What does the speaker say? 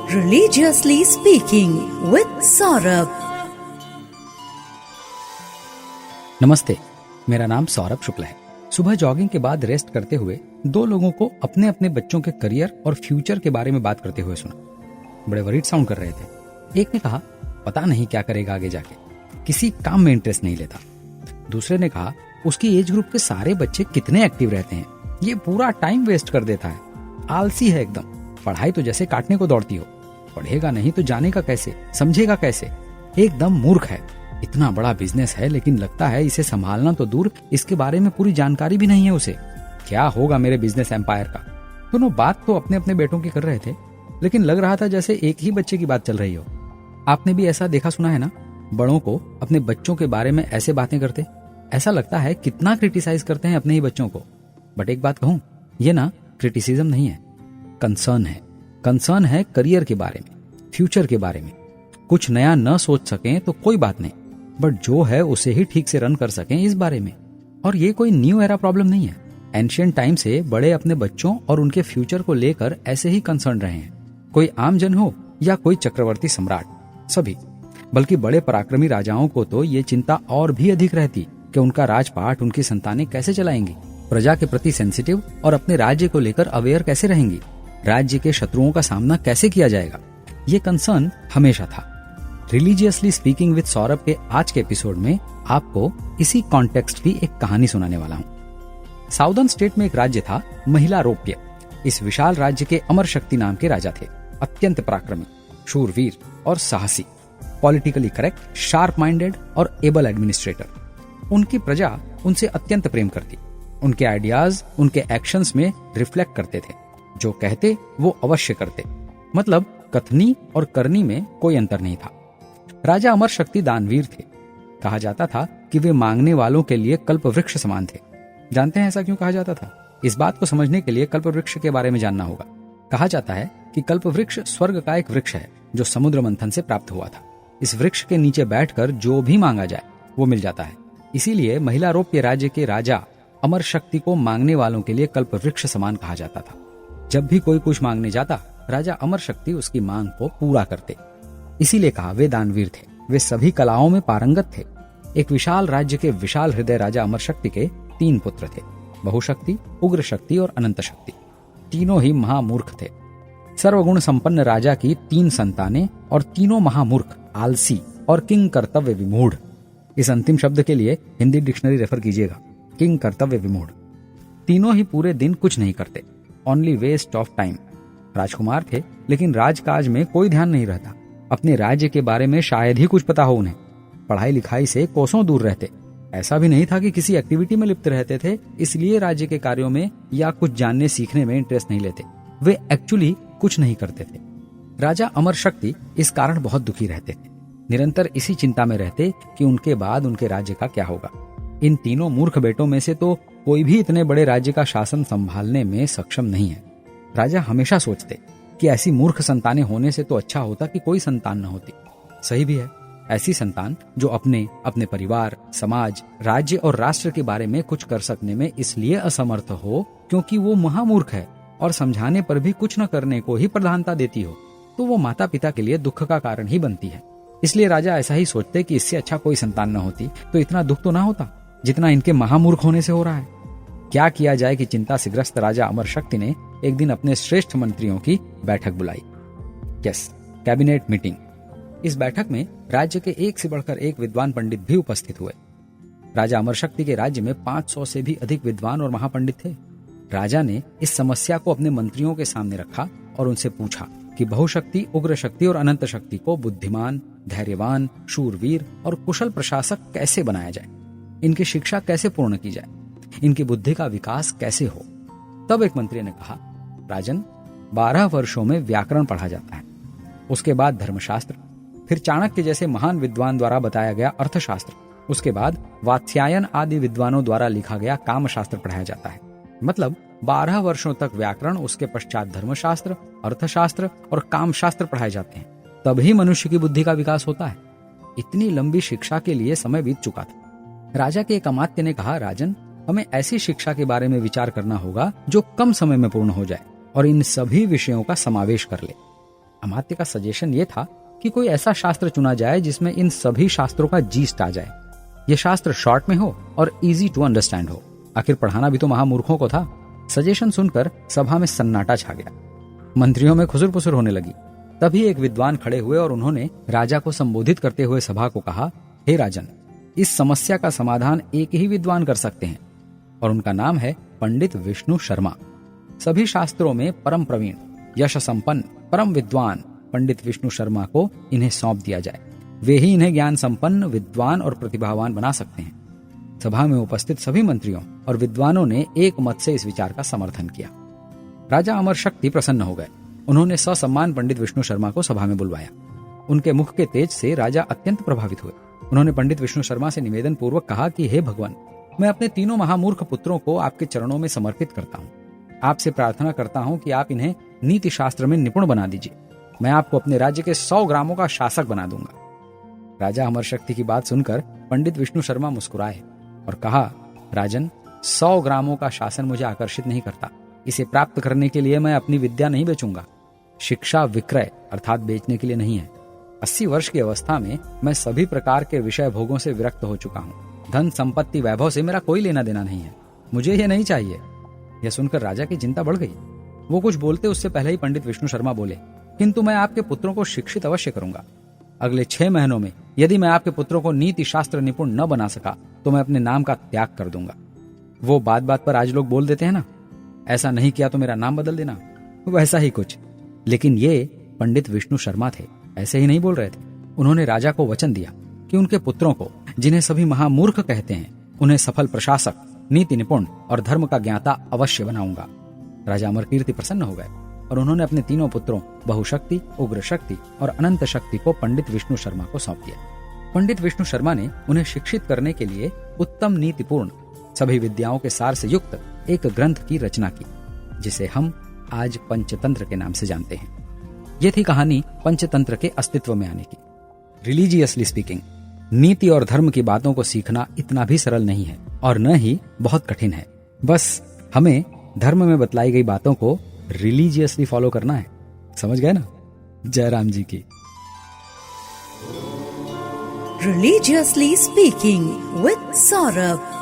Religiously Speaking with Saurabh. नमस्ते, मेरा नाम सौरभ शुक्ला है। सुबह जॉगिंग के बाद रेस्ट करते हुए दो लोगों को अपने अपने बच्चों के करियर और फ्यूचर के बारे में बात करते हुए सुना। बड़े वरीड साउंड कर रहे थे। एक ने कहा, पता नहीं क्या करेगा आगे जाके, किसी काम में इंटरेस्ट नहीं लेता। दूसरे ने कहा, उसकी एज ग्रुप के सारे बच्चे कितने एक्टिव रहते हैं, ये पूरा टाइम वेस्ट कर देता है, आलसी है एकदम, पढ़ाई तो जैसे काटने को दौड़ती हो, पढ़ेगा नहीं तो जानेगा कैसे, समझेगा कैसे, एकदम मूर्ख है। इतना बड़ा बिजनेस है लेकिन लगता है इसे संभालना तो दूर, इसके बारे में पूरी जानकारी भी नहीं है उसे। क्या होगा मेरे बिजनेस एम्पायर का। दोनों बात तो अपने अपने बेटों की कर रहे थे, लेकिन लग रहा था जैसे एक ही बच्चे की बात चल रही हो। आपने भी ऐसा देखा सुना है ना, बड़ों को अपने बच्चों के बारे में ऐसे बातें करते, ऐसा लगता है कितना क्रिटिसाइज करते हैं अपने ही बच्चों को। बट एक बात कहूं, ये ना क्रिटिसिज्म नहीं है, कंसर्न है। कंसर्न है करियर के बारे में, फ्यूचर के बारे में। कुछ नया न सोच सकें तो कोई बात नहीं, बट जो है उसे ही ठीक से रन कर सकें इस बारे में। और ये कोई न्यू एरा प्रॉब्लम नहीं है। एंशिएंट टाइम से बड़े अपने बच्चों और उनके फ्यूचर को लेकर ऐसे ही कंसर्न रहे हैं। कोई आम जन हो या कोई चक्रवर्ती सम्राट, सभी। बल्कि बड़े पराक्रमी राजाओं को तो ये चिंता और भी अधिक रहती कि उनका राजपाट, उनकी संतानें कैसे चलाएंगी, प्रजा के प्रति सेंसिटिव और अपने राज्य को लेकर अवेयर कैसे रहेंगी, राज्य के शत्रुओं का सामना कैसे किया जाएगा। ये कंसर्न हमेशा था। रिलीजियसली स्पीकिंग विद सौरभ के आज के एपिसोड में आपको इसी कॉन्टेक्स्ट की एक कहानी सुनाने वाला हूँ। साउदर्न स्टेट में एक राज्य था, महिलारोप्य। इस विशाल राज्य के अमर शक्ति नाम के राजा थे, अत्यंत पराक्रमी, शूरवीर और साहसी, पॉलिटिकली करेक्ट, शार्प माइंडेड और एबल एडमिनिस्ट्रेटर। उनकी प्रजा उनसे अत्यंत प्रेम करती। उनके आइडियाज उनके एक्शंस में रिफ्लेक्ट करते थे। जो कहते वो अवश्य करते, मतलब कथनी और करनी में कोई अंतर नहीं था। राजा अमर शक्ति दानवीर थे। कहा जाता था कि वे मांगने वालों के लिए कल्प वृक्ष समान थे। जानते हैं ऐसा क्यों कहा जाता था? इस बात को समझने के लिए कल्प वृक्ष के बारे में जानना होगा। कहा जाता है कि कल्प वृक्ष स्वर्ग का एक वृक्ष है जो समुद्र मंथन से प्राप्त हुआ था। इस वृक्ष के नीचे बैठकर जो भी मांगा जाए वो मिल जाता है। इसीलिए महिलारोप्य राज्य के राजा अमर शक्ति को मांगने वालों के लिए कल्प वृक्ष समान कहा जाता था। जब भी कोई कुछ मांगने जाता, राजा अमर शक्ति उसकी मांग को पूरा करते। इसीलिए कहा वे दानवीर थे। वे सभी कलाओं में पारंगत थे। एक विशाल राज्य के विशाल हृदय राजा अमर शक्ति के 3 पुत्र थे, बहुशक्ति, उग्र शक्ति और अनंत शक्ति। तीनों ही महामूर्ख थे। सर्वगुण संपन्न राजा की 3 संतानें और तीनों महामूर्ख, आलसी और किंग कर्तव्य विमूढ़। इस अंतिम शब्द के लिए हिंदी डिक्शनरी रेफर कीजिएगा, किंग कर्तव्य विमूढ़। तीनों ही पूरे दिन कुछ नहीं करते, ओनली वेस्ट ऑफ टाइम। राजकुमार थे लेकिन राजकाज में कोई ध्यान नहीं रहता। अपने राज्य के बारे में शायद ही कुछ पता हो उन्हें। पढ़ाई लिखाई से कोसों दूर रहते। ऐसा भी नहीं था कि किसी एक्टिविटी में लिप्त रहते थे, इसलिए राज्य के कार्यों में या कुछ जानने सीखने में इंटरेस्ट नहीं लेते। वे एक्चुअली कुछ नहीं करते थे। राजा अमर शक्ति इस कारण बहुत दुखी रहते थे। निरंतर इसी चिंता में रहते कि उनके बाद उनके राज्य का क्या होगा। इन तीनों मूर्ख बेटों में से तो कोई भी इतने बड़े राज्य का शासन संभालने में सक्षम नहीं है। राजा हमेशा सोचते कि ऐसी मूर्ख संतानें होने से तो अच्छा होता कि कोई संतान न होती। सही भी है, ऐसी संतान जो अपने परिवार, समाज, राज्य और राष्ट्र के बारे में कुछ कर सकने में इसलिए असमर्थ हो क्योंकि वो महामूर्ख है और समझाने पर भी कुछ न करने को ही प्रधानता देती हो, तो वो माता पिता के लिए दुख का कारण ही बनती है। इसलिए राजा ऐसा ही सोचते कि इससे अच्छा कोई संतान न होती तो इतना दुख तो ना होता जितना इनके महामूर्ख होने से हो रहा है। क्या किया जाए कि चिंता से ग्रस्त राजा अमर शक्ति ने एक दिन अपने श्रेष्ठ मंत्रियों की बैठक बुलाई। Yes, cabinet meeting. इस बैठक में राज्य के एक से बढ़कर एक विद्वान पंडित भी उपस्थित हुए। राजा अमर शक्ति के राज्य में 500 से भी अधिक विद्वान और महापंडित थे। राजा ने इस समस्या को अपने मंत्रियों के सामने रखा और उनसे पूछा कि बहुशक्ति, उग्र शक्ति और अनंत शक्ति को बुद्धिमान, धैर्यवान, शूरवीर और कुशल प्रशासक कैसे बनाया जाए, इनकी शिक्षा कैसे पूर्ण की जाए, इनकी बुद्धि का विकास कैसे हो। तब एक मंत्री ने कहा, राजन, 12 वर्षों में व्याकरण पढ़ा जाता है, उसके बाद धर्मशास्त्र, फिर चाणक्य जैसे महान विद्वान द्वारा बताया गया अर्थशास्त्र, उसके बाद वात्स्यायन आदि विद्वानों द्वारा लिखा गया कामशास्त्र पढ़ाया जाता है। मतलब 12 वर्षों तक व्याकरण, उसके पश्चात धर्मशास्त्र, अर्थशास्त्र और कामशास्त्र पढ़ाए जाते हैं, तभी मनुष्य की बुद्धि का विकास होता है। इतनी लंबी शिक्षा के लिए समय बीत चुका था। राजा के एक अमात्य ने कहा, राजन, हमें ऐसी शिक्षा के बारे में विचार करना होगा जो कम समय में पूर्ण हो जाए और इन सभी विषयों का समावेश कर ले। अमात्य का सजेशन ये था कि कोई ऐसा शास्त्र चुना जाए जिसमें इन सभी शास्त्रों का जीस्ट आ जाए। ये शास्त्र शॉर्ट में हो और इजी टू अंडरस्टैंड हो। आखिर पढ़ाना भी तो महामूर्खों को था। सजेशन सुनकर सभा में सन्नाटा छा गया। मंत्रियों में खुसुर पुसुर होने लगी। तभी एक विद्वान खड़े हुए और उन्होंने राजा को संबोधित करते हुए सभा को कहा, हे राजन, इस समस्या का समाधान एक ही विद्वान कर सकते हैं और उनका नाम है पंडित विष्णु शर्मा। सभी शास्त्रों में परम प्रवीण, यश संपन्न, परम विद्वान पंडित विष्णु शर्मा को इन्हें सौंप दिया जाए। वे ही इन्हें ज्ञान संपन्न, विद्वान और प्रतिभावान बना सकते हैं। सभा में उपस्थित सभी मंत्रियों और विद्वानों ने एक मत से इस विचार का समर्थन किया। राजा अमर शक्ति प्रसन्न हो गए। उन्होंने ससम्मान पंडित विष्णु शर्मा को सभा में बुलवाया। उनके मुख के तेज से राजा अत्यंत प्रभावित हुए। उन्होंने पंडित विष्णु शर्मा से निवेदन पूर्वक कहा कि हे भगवान, मैं अपने तीनों महामूर्ख पुत्रों को आपके चरणों में समर्पित करता हूँ। आपसे प्रार्थना करता हूँ कि आप इन्हें नीति शास्त्र में निपुण बना दीजिए। मैं आपको अपने राज्य के 100 ग्रामों का शासक बना दूंगा। राजा अमर शक्ति की बात सुनकर पंडित विष्णु शर्मा मुस्कुराए और कहा, राजन, 100 ग्रामों का शासन मुझे आकर्षित नहीं करता। इसे प्राप्त करने के लिए मैं अपनी विद्या नहीं बेचूंगा। शिक्षा विक्रय अर्थात बेचने के लिए नहीं है। 80 वर्ष की अवस्था में मैं सभी प्रकार के विषय भोगों से विरक्त हो चुका हूँ। धन संपत्ति वैभव से मेरा कोई लेना देना नहीं है। मुझे ये नहीं चाहिए। यह सुनकर राजा की चिंता बढ़ गई। वो कुछ बोलते उससे पहले ही पंडित विष्णु शर्मा बोले, किंतु मैं आपके पुत्रों को शिक्षित अवश्य करूंगा। अगले 6 महीनों में यदि मैं आपके पुत्रों को नीति शास्त्र निपुण न बना सका तो मैं अपने नाम का त्याग कर दूंगा। वो बात बात पर आज लोग बोल देते हैं ना, ऐसा नहीं किया तो मेरा नाम बदल देना, वैसा ही कुछ। लेकिन ये पंडित विष्णु शर्मा थे, ऐसे ही नहीं बोल रहे थे। उन्होंने राजा को वचन दिया कि उनके पुत्रों को, जिन्हें सभी महामूर्ख कहते हैं, उन्हें सफल प्रशासक, नीति निपुण और धर्म का ज्ञाता अवश्य बनाऊंगा। राजा अमरकीर्ति प्रसन्न हो गए और उन्होंने अपने तीनों पुत्रों बहुशक्ति, उग्र शक्ति और अनंत शक्ति को पंडित विष्णु शर्मा को सौंप दिया। पंडित विष्णु शर्मा ने उन्हें शिक्षित करने के लिए उत्तम नीतिपूर्ण सभी विद्याओं के सार से युक्त एक ग्रंथ की रचना की, जिसे हम आज पंचतंत्र के नाम से जानते हैं। यह थी कहानी पंचतंत्र के अस्तित्व में आने की। रिलीजियसली स्पीकिंग, नीति और धर्म की बातों को सीखना इतना भी सरल नहीं है और न ही बहुत कठिन है। बस हमें धर्म में बतलाई गई बातों को रिलीजियसली फॉलो करना है। समझ गए ना? जय राम जी की। Religiously Speaking with Saurabh.